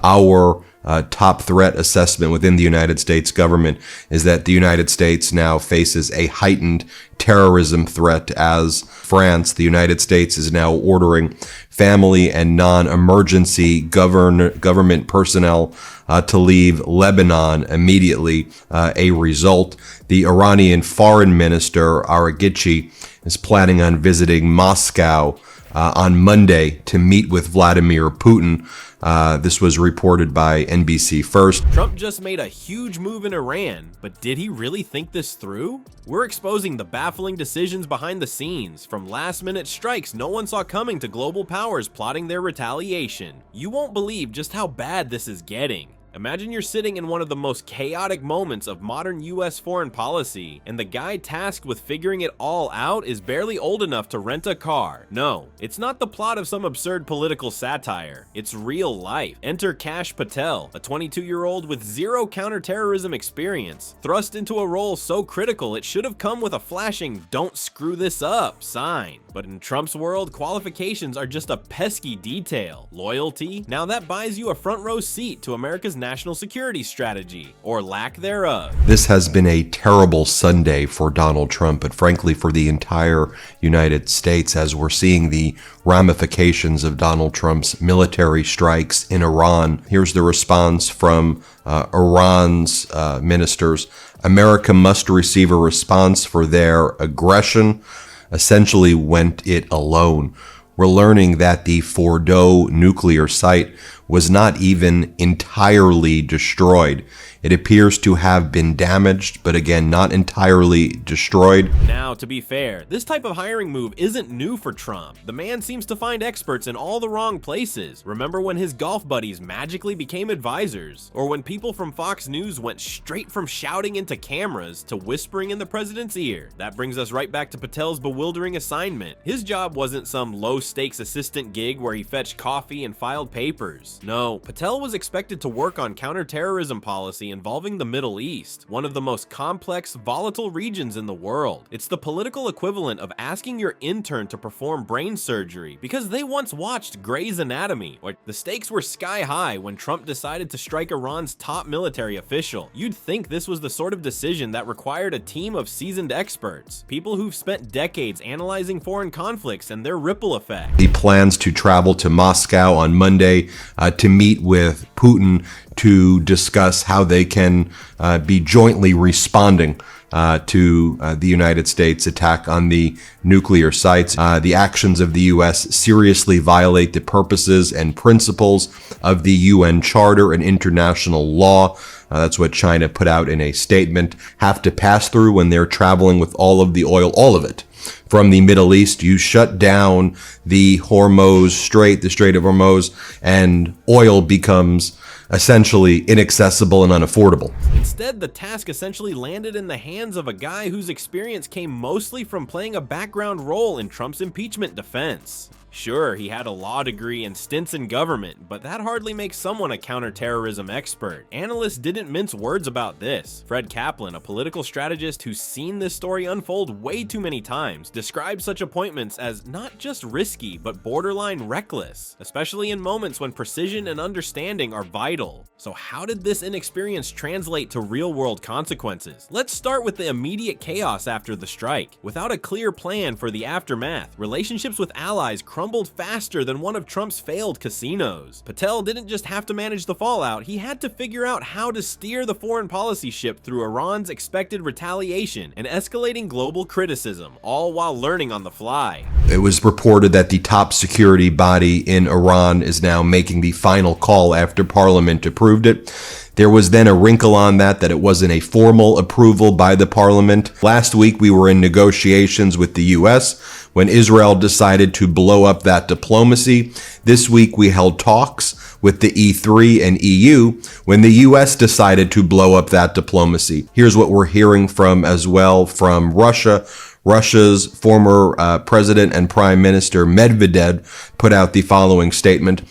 Our top threat assessment within the United States government is that the United States now faces a heightened terrorism threat as France, the United States, is now ordering family and non-emergency government personnel to leave Lebanon immediately. A result, the Iranian foreign minister, Araghchi, is planning on visiting Moscow on Monday to meet with Vladimir Putin. This was reported by NBC First. Trump just made a huge move in Iran, but did he really think this through? We're exposing the baffling decisions behind the scenes, from last-minute strikes no one saw coming to global powers plotting their retaliation. You won't believe just how bad this is getting. Imagine you're sitting in one of the most chaotic moments of modern US foreign policy, and the guy tasked with figuring it all out is barely old enough to rent a car. No, it's not the plot of some absurd political satire. It's real life. Enter Kash Patel, a 22-year-old with zero counterterrorism experience, thrust into a role so critical it should have come with a flashing "don't screw this up" sign. But in Trump's world, qualifications are just a pesky detail. Loyalty? Now that buys you a front row seat to America's national security strategy, or lack thereof. This has been a terrible Sunday for Donald Trump, but frankly for the entire United States, as we're seeing the ramifications of Donald Trump's military strikes in Iran. Here's the response from Iran's ministers. America must receive a response for their aggression. Essentially went it alone. We're learning that the Fordow nuclear site was not even entirely destroyed. It appears to have been damaged, but again, not entirely destroyed. Now, to be fair, this type of hiring move isn't new for Trump. The man seems to find experts in all the wrong places. Remember when his golf buddies magically became advisors? Or when people from Fox News went straight from shouting into cameras to whispering in the president's ear? That brings us right back to Patel's bewildering assignment. His job wasn't some low-stakes assistant gig where he fetched coffee and filed papers. No, Patel was expected to work on counterterrorism policy involving the Middle East, one of the most complex, volatile regions in the world. It's the political equivalent of asking your intern to perform brain surgery because they once watched Grey's Anatomy. Or the stakes were sky high when Trump decided to strike Iran's top military official. You'd think this was the sort of decision that required a team of seasoned experts, people who've spent decades analyzing foreign conflicts and their ripple effect. He plans to travel to Moscow on Monday to meet with Putin to discuss how they can be jointly responding to the United States attack on the nuclear sites. The actions of the U.S. seriously violate the purposes and principles of the UN Charter and international law. That's what China put out in a statement. Have to pass through when they're traveling with all of the oil, all of it, from the Middle East. You shut down the Hormuz Strait, the Strait of Hormuz, and oil becomes essentially inaccessible and unaffordable. Instead, the task essentially landed in the hands of a guy whose experience came mostly from playing a background role in Trump's impeachment defense. Sure, he had a law degree and stints in government, but that hardly makes someone a counterterrorism expert. Analysts didn't mince words about this. Fred Kaplan, a political strategist who's seen this story unfold way too many times, describes such appointments as not just risky, but borderline reckless, especially in moments when precision and understanding are vital. So how did this inexperience translate to real-world consequences? Let's start with the immediate chaos after the strike. Without a clear plan for the aftermath, relationships with allies crumbled faster than one of Trump's failed casinos. Patel didn't just have to manage the fallout, he had to figure out how to steer the foreign policy ship through Iran's expected retaliation and escalating global criticism, all while learning on the fly. It was reported that the top security body in Iran is now making the final call after Parliament approved it. There was then a wrinkle on that it wasn't a formal approval by the parliament. Last week, we were in negotiations with the U.S. when Israel decided to blow up that diplomacy. This week, we held talks with the E3 and EU when the U.S. decided to blow up that diplomacy. Here's what we're hearing from as well from Russia. Russia's former president and prime minister Medvedev put out the following statement.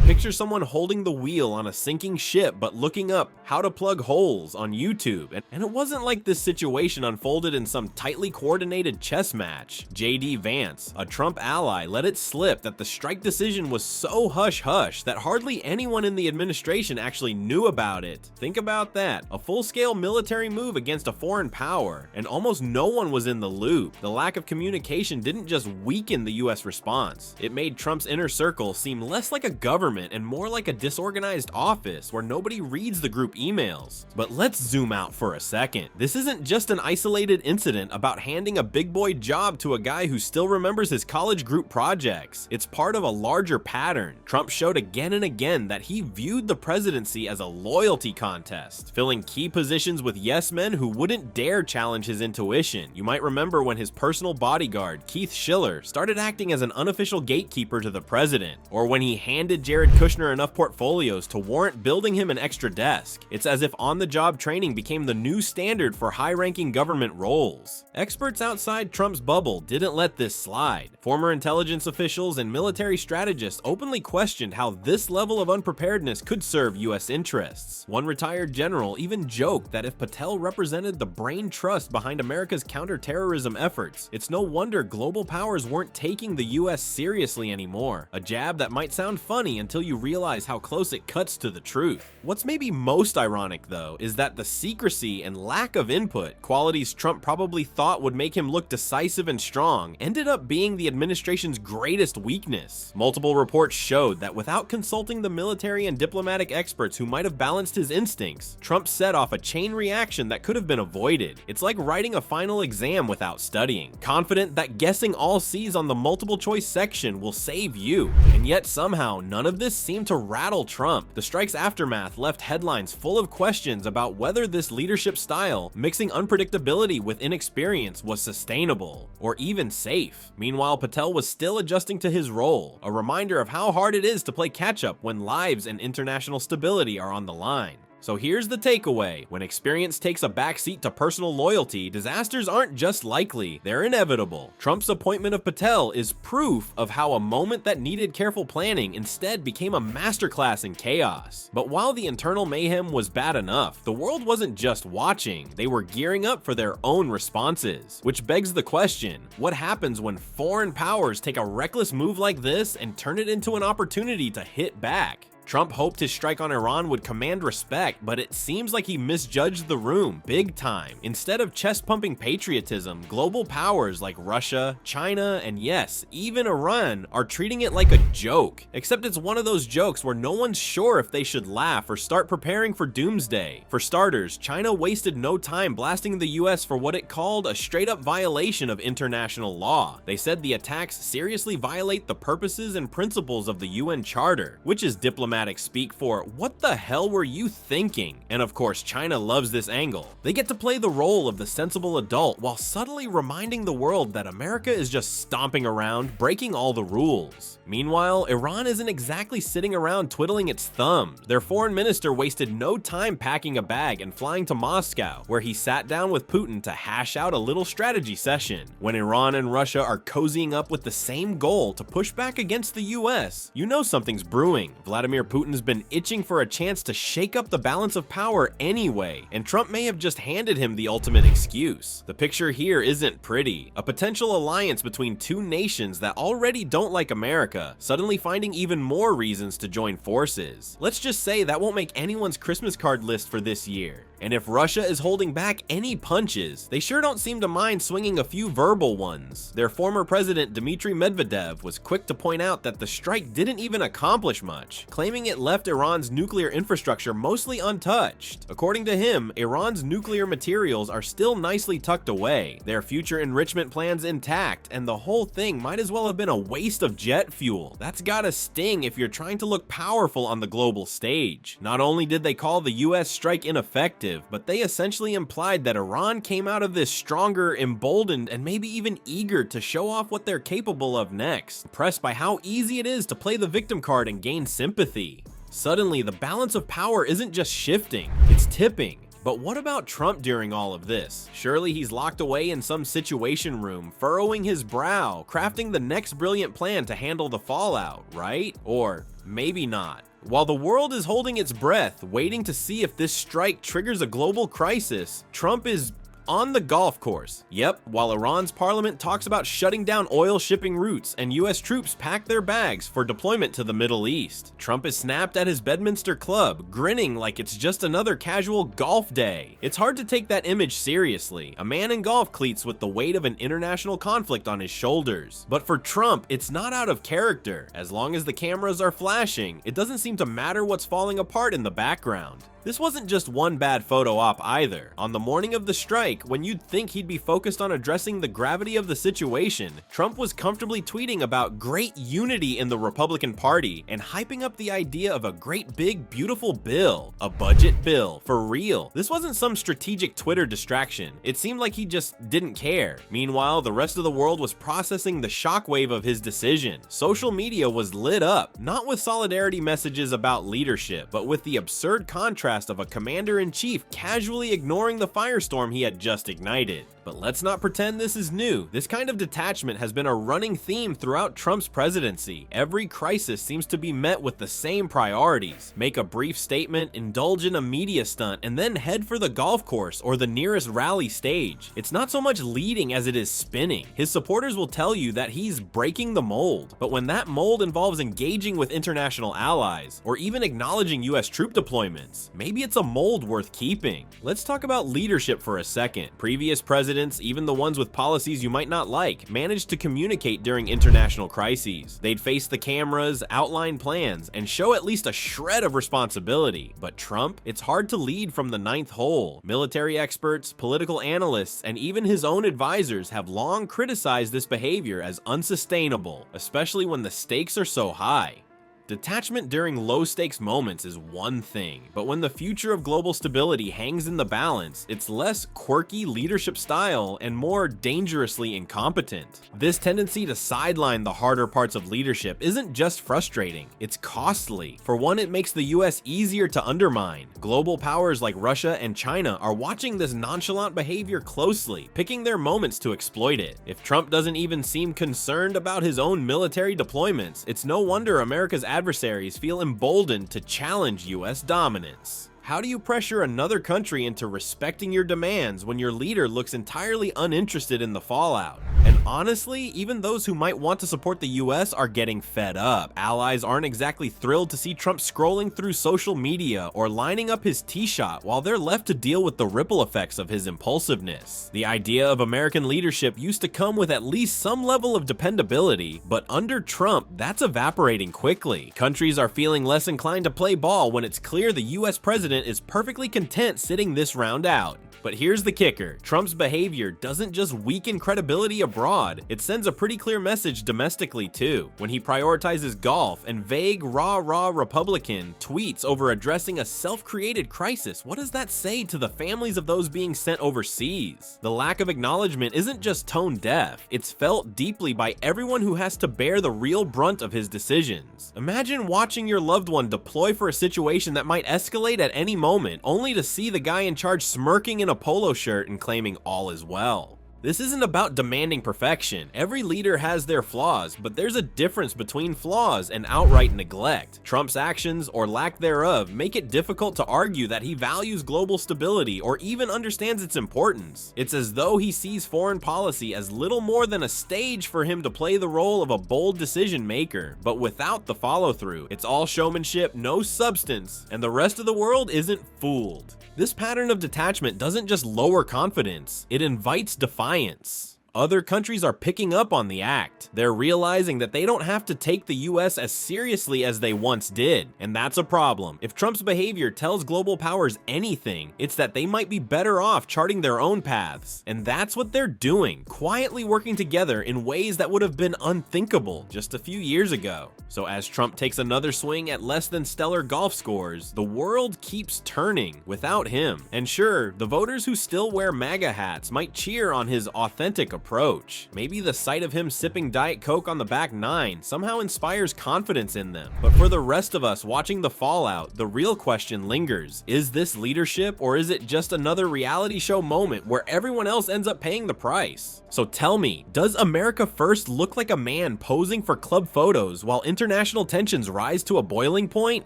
Picture someone holding the wheel on a sinking ship but looking up how to plug holes on YouTube, and it wasn't like this situation unfolded in some tightly coordinated chess match. J.D. Vance, a Trump ally, let it slip that the strike decision was so hush-hush that hardly anyone in the administration actually knew about it. Think about that, a full-scale military move against a foreign power, and almost no one was in the loop. The lack of communication didn't just weaken the US response, it made Trump's inner circle seem less like a government and more like a disorganized office where nobody reads the group emails. But let's zoom out for a second. This isn't just an isolated incident about handing a big boy job to a guy who still remembers his college group projects. It's part of a larger pattern. Trump showed again and again that he viewed the presidency as a loyalty contest, filling key positions with yes men who wouldn't dare challenge his intuition. You might remember when his personal bodyguard, Keith Schiller, started acting as an unofficial gatekeeper to the president, or when he handed Jared Kushner enough portfolios to warrant building him an extra desk. It's as if on-the-job training became the new standard for high-ranking government roles. Experts outside Trump's bubble didn't let this slide. Former intelligence officials and military strategists openly questioned how this level of unpreparedness could serve US interests. One retired general even joked that if Patel represented the brain trust behind America's counterterrorism efforts, it's no wonder global powers weren't taking the US seriously anymore. A jab that might sound funny until you realize how close it cuts to the truth. What's maybe most ironic, though, is that the secrecy and lack of input, qualities Trump probably thought would make him look decisive and strong, ended up being the administration's greatest weakness. Multiple reports showed that without consulting the military and diplomatic experts who might have balanced his instincts, Trump set off a chain reaction that could have been avoided. It's like writing a final exam without studying, confident that guessing all C's on the multiple choice section will save you. And yet somehow none of this seemed to rattle Trump. The strike's aftermath left headlines full of questions about whether this leadership style, mixing unpredictability with inexperience, was sustainable or even safe. Meanwhile, Patel was still adjusting to his role, a reminder of how hard it is to play catch-up when lives and international stability are on the line. So here's the takeaway. When experience takes a backseat to personal loyalty, disasters aren't just likely, they're inevitable. Trump's appointment of Patel is proof of how a moment that needed careful planning instead became a masterclass in chaos. But while the internal mayhem was bad enough, the world wasn't just watching, they were gearing up for their own responses. Which begs the question, what happens when foreign powers take a reckless move like this and turn it into an opportunity to hit back? Trump hoped his strike on Iran would command respect, but it seems like he misjudged the room big time. Instead of chest-pumping patriotism, global powers like Russia, China, and yes, even Iran are treating it like a joke. Except it's one of those jokes where no one's sure if they should laugh or start preparing for doomsday. For starters, China wasted no time blasting the US for what it called a straight-up violation of international law. They said the attacks seriously violate the purposes and principles of the UN Charter, which is diplomatic speak for "what the hell were you thinking?" And of course, China loves this angle. They get to play the role of the sensible adult while subtly reminding the world that America is just stomping around, breaking all the rules. Meanwhile, Iran isn't exactly sitting around twiddling its thumb. Their foreign minister wasted no time packing a bag and flying to Moscow, where he sat down with Putin to hash out a little strategy session. When Iran and Russia are cozying up with the same goal to push back against the US, you know something's brewing. Vladimir Putin's been itching for a chance to shake up the balance of power anyway, and Trump may have just handed him the ultimate excuse. The picture here isn't pretty. A potential alliance between two nations that already don't like America, suddenly finding even more reasons to join forces. Let's just say that won't make anyone's Christmas card list for this year. And if Russia is holding back any punches, they sure don't seem to mind swinging a few verbal ones. Their former president Dmitry Medvedev was quick to point out that the strike didn't even accomplish much, claiming it left Iran's nuclear infrastructure mostly untouched. According to him, Iran's nuclear materials are still nicely tucked away, their future enrichment plans intact, and the whole thing might as well have been a waste of jet fuel. That's gotta sting if you're trying to look powerful on the global stage. Not only did they call the US strike ineffective, but they essentially implied that Iran came out of this stronger, emboldened, and maybe even eager to show off what they're capable of next, impressed by how easy it is to play the victim card and gain sympathy. Suddenly, the balance of power isn't just shifting, it's tipping. But what about Trump during all of this? Surely he's locked away in some situation room, furrowing his brow, crafting the next brilliant plan to handle the fallout, right? Or Maybe not. While the world is holding its breath, waiting to see if this strike triggers a global crisis, Trump is on the golf course. Yep, while Iran's parliament talks about shutting down oil shipping routes and US troops pack their bags for deployment to the Middle East, Trump is snapped at his Bedminster club, grinning like it's just another casual golf day. It's hard to take that image seriously, a man in golf cleats with the weight of an international conflict on his shoulders. But for Trump, it's not out of character. As long as the cameras are flashing, it doesn't seem to matter what's falling apart in the background. This wasn't just one bad photo op either. On the morning of the strike, when you'd think he'd be focused on addressing the gravity of the situation, Trump was comfortably tweeting about great unity in the Republican Party and hyping up the idea of a great big beautiful bill. A budget bill, for real. This wasn't some strategic Twitter distraction. It seemed like he just didn't care. Meanwhile, the rest of the world was processing the shockwave of his decision. Social media was lit up, not with solidarity messages about leadership, but with the absurd contrast of a commander-in-chief casually ignoring the firestorm he had just ignited. But let's not pretend this is new. This kind of detachment has been a running theme throughout Trump's presidency. Every crisis seems to be met with the same priorities. Make a brief statement, indulge in a media stunt, and then head for the golf course or the nearest rally stage. It's not so much leading as it is spinning. His supporters will tell you that he's breaking the mold. But when that mold involves engaging with international allies, or even acknowledging US troop deployments, maybe it's a mold worth keeping. Let's talk about leadership for a second. Previous presidents, even the ones with policies you might not like, managed to communicate during international crises. They'd face the cameras, outline plans, and show at least a shred of responsibility. But Trump? It's hard to lead from the ninth hole. Military experts, political analysts, and even his own advisors have long criticized this behavior as unsustainable, especially when the stakes are so high. Detachment during low-stakes moments is one thing, but when the future of global stability hangs in the balance, it's less quirky leadership style and more dangerously incompetent. This tendency to sideline the harder parts of leadership isn't just frustrating, it's costly. For one, it makes the US easier to undermine. Global powers like Russia and China are watching this nonchalant behavior closely, picking their moments to exploit it. If Trump doesn't even seem concerned about his own military deployments, it's no wonder America's adversaries feel emboldened to challenge US dominance. How do you pressure another country into respecting your demands when your leader looks entirely uninterested in the fallout? And honestly, even those who might want to support the US are getting fed up. Allies aren't exactly thrilled to see Trump scrolling through social media or lining up his tee shot while they're left to deal with the ripple effects of his impulsiveness. The idea of American leadership used to come with at least some level of dependability, but under Trump, that's evaporating quickly. Countries are feeling less inclined to play ball when it's clear the US president is perfectly content sitting this round out. But here's the kicker. Trump's behavior doesn't just weaken credibility abroad, it sends a pretty clear message domestically too. When he prioritizes golf and vague rah-rah Republican tweets over addressing a self-created crisis, what does that say to the families of those being sent overseas? The lack of acknowledgement isn't just tone deaf, it's felt deeply by everyone who has to bear the real brunt of his decisions. Imagine watching your loved one deploy for a situation that might escalate at any moment, only to see the guy in charge smirking in a polo shirt and claiming all is well. This isn't about demanding perfection. Every leader has their flaws, but there's a difference between flaws and outright neglect. Trump's actions, or lack thereof, make it difficult to argue that he values global stability or even understands its importance. It's as though he sees foreign policy as little more than a stage for him to play the role of a bold decision maker, but without the follow-through. It's all showmanship, no substance, and the rest of the world isn't fooled. This pattern of detachment doesn't just lower confidence, it invites defiance. Other countries are picking up on the act. They're realizing that they don't have to take the US as seriously as they once did, and that's a problem. If Trump's behavior tells global powers anything, it's that they might be better off charting their own paths. And that's what they're doing, quietly working together in ways that would have been unthinkable just a few years ago. So as Trump takes another swing at less than stellar golf scores, the world keeps turning without him. And sure, the voters who still wear MAGA hats might cheer on his authentic approach, approach. Maybe the sight of him sipping Diet Coke on the back nine somehow inspires confidence in them. But for the rest of us watching the fallout, the real question lingers. Is this leadership, or is it just another reality show moment where everyone else ends up paying the price? So tell me, does America First look like a man posing for club photos while international tensions rise to a boiling point?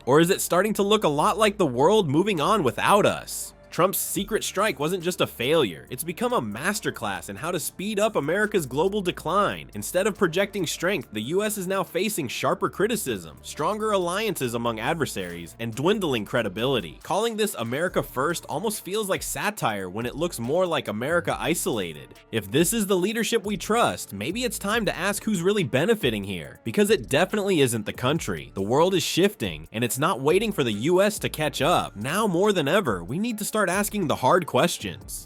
Or is it starting to look a lot like the world moving on without us? Trump's secret strike wasn't just a failure, it's become a masterclass in how to speed up America's global decline. Instead of projecting strength, the US is now facing sharper criticism, stronger alliances among adversaries, and dwindling credibility. Calling this America First almost feels like satire when it looks more like America isolated. If this is the leadership we trust, maybe it's time to ask who's really benefiting here, because it definitely isn't the country. The world is shifting, and it's not waiting for the US to catch up. Now more than ever, we need to start asking the hard questions.